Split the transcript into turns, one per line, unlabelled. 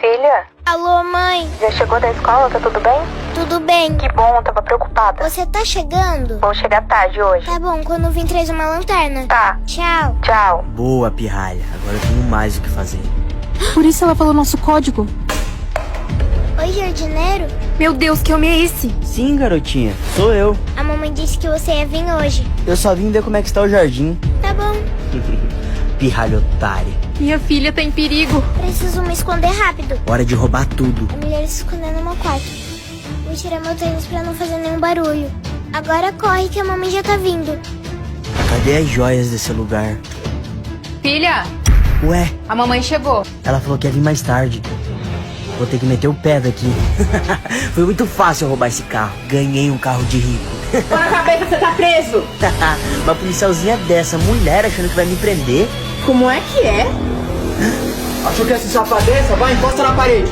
Filha,
Alô, mãe?
já chegou da escola? Tá tudo bem?
Tudo bem?
Que bom, tava preocupada.
Você tá chegando?
Vou chegar tarde hoje.
Tá bom, quando vir traz uma lanterna.
Tá.
Tchau.
Tchau.
Boa, pirralha. Agora eu tenho mais o que fazer.
Por isso ela falou nosso código.
Oi, jardineiro.
Meu Deus, que homem é esse?
Sim, garotinha. Sou eu.
A mamãe disse que você ia vir hoje.
Eu só vim ver como é que está o jardim.
Tá bom.
Pirralha otária.
Minha filha tá em perigo.
Preciso me esconder rápido.
Hora de roubar tudo.
É melhor se esconder no meu quarto. Vou tirar meu tênis pra não fazer nenhum barulho. Agora corre que a mamãe já tá vindo.
Cadê as joias desse lugar?
Filha,
Ué,
a mamãe chegou.
ela falou que ia vir mais tarde. Vou ter que meter o pé daqui. Foi muito fácil roubar esse carro. Ganhei um carro de rico.
Tô na cabeça, você tá preso.
Uma policialzinha dessa, mulher achando que vai me prender.
Como é que é?
Achou que ia se safadeza? Vai, encosta na parede.